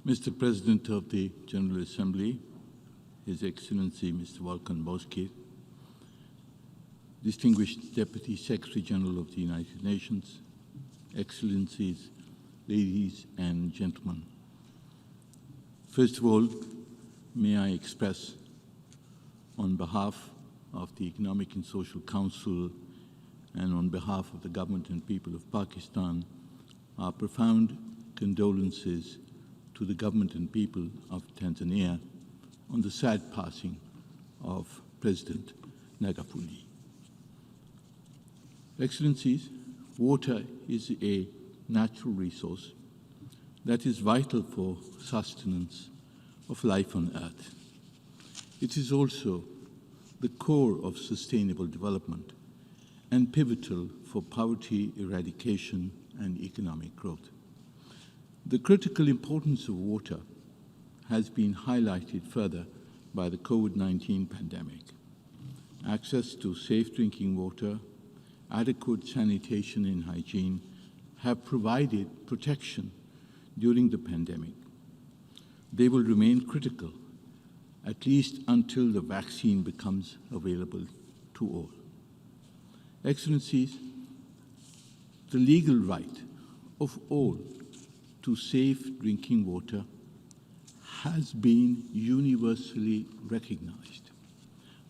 Mr. President of the General Assembly, His Excellency Mr. Volkan Bozkır, distinguished Deputy Secretary General of the United Nations, Excellencies, ladies and gentlemen. First of all, may I express on behalf of the Economic and Social Council and on behalf of the government and people of Pakistan our profound condolences to the government and people of Tanzania on the sad passing of President Magufuli. Excellencies, water is a natural resource that is vital for sustenance of life on Earth. It is also the core of sustainable development and pivotal for poverty eradication and economic growth. The critical importance of water has been highlighted further by the COVID-19 pandemic. Access to safe drinking water, adequate sanitation and hygiene have provided protection during the pandemic. They will remain critical, at least until the vaccine becomes available to all. Excellencies, the legal right of all to safe drinking water has been universally recognized.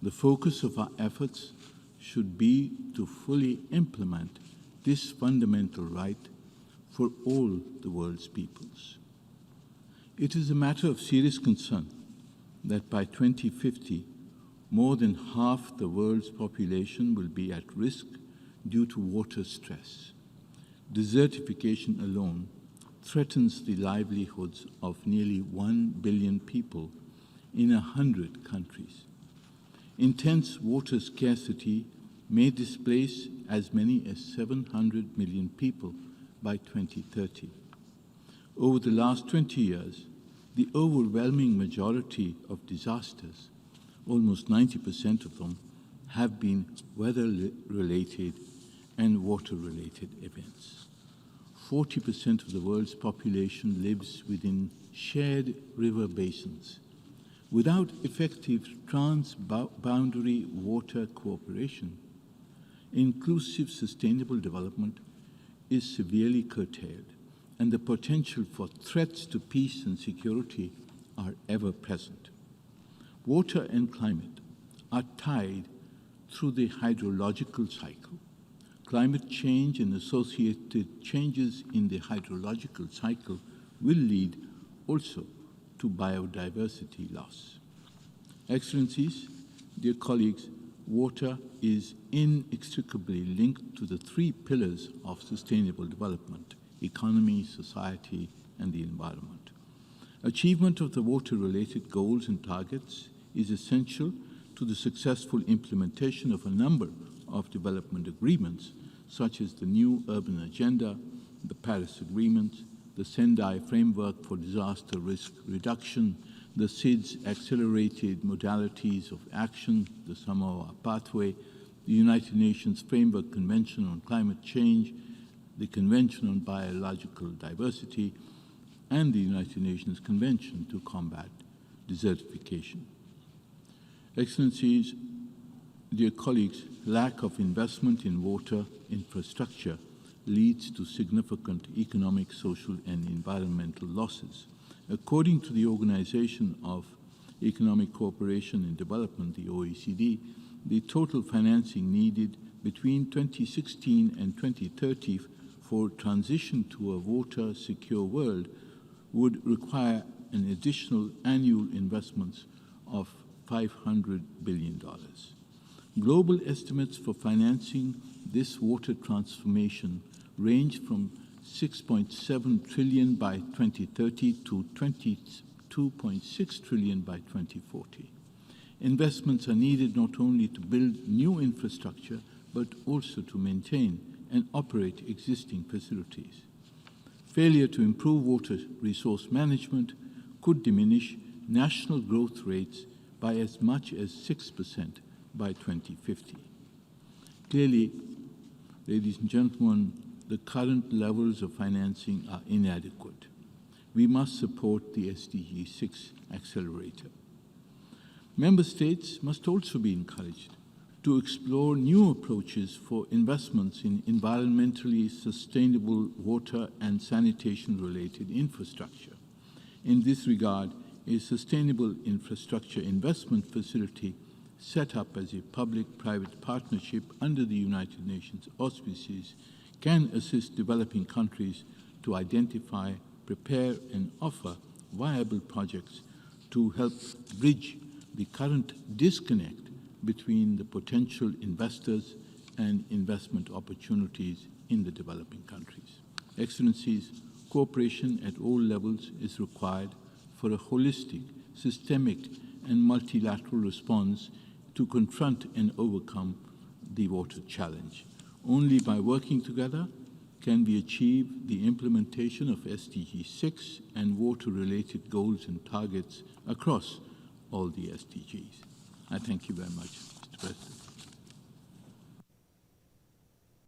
The focus of our efforts should be to fully implement this fundamental right for all the world's peoples. It is a matter of serious concern that by 2050, more than half the world's population will be at risk due to water stress. Desertification alone threatens the livelihoods of nearly 1 billion people in 100 countries. Intense water scarcity may displace as many as 700 million people by 2030. Over the last 20 years, the overwhelming majority of disasters, almost 90% of them, have been weather-related and water-related events. 40% of the world's population lives within shared river basins. Without effective trans-boundary water cooperation, inclusive sustainable development is severely curtailed, and the potential for threats to peace and security are ever present. Water and climate are tied through the hydrological cycle. Climate change and associated changes in the hydrological cycle will lead also to biodiversity loss. Excellencies, dear colleagues, water is inextricably linked to the three pillars of sustainable development: economy, society, and the environment. Achievement of the water-related goals and targets is essential to the successful implementation of a number of development agreements, such as the new Urban Agenda, the Paris Agreement, the Sendai Framework for Disaster Risk Reduction, the SIDS Accelerated Modalities of Action, the Samoa Pathway, the United Nations Framework Convention on Climate Change, the Convention on Biological Diversity, and the United Nations Convention to Combat Desertification. Excellencies, dear colleagues, lack of investment in water infrastructure leads to significant economic, social, and environmental losses. According to the Organization of Economic Cooperation and Development, the OECD, the total financing needed between 2016 and 2030 for transition to a water-secure world would require an additional annual investments of $500 billion. Global estimates for financing this water transformation range from 6.7 trillion by 2030 to 22.6 trillion by 2040. Investments are needed not only to build new infrastructure, but also to maintain and operate existing facilities. Failure to improve water resource management could diminish national growth rates by as much as 6% by 2050. Clearly, ladies and gentlemen, the current levels of financing are inadequate. we must support the SDG 6 accelerator. Member states must also be encouraged to explore new approaches for investments in environmentally sustainable water and sanitation-related infrastructure. In this regard, a sustainable infrastructure investment facility set up as a public-private partnership under the United Nations auspices can assist developing countries to identify, prepare, and offer viable projects to help bridge the current disconnect between the potential investors and investment opportunities in the developing countries. Excellencies, cooperation at all levels is required for a holistic, systemic, and multilateral response to confront and overcome the water challenge. Only by working together can we achieve the implementation of SDG 6 and water-related goals and targets across all the SDGs. I thank you very much, Mr. President.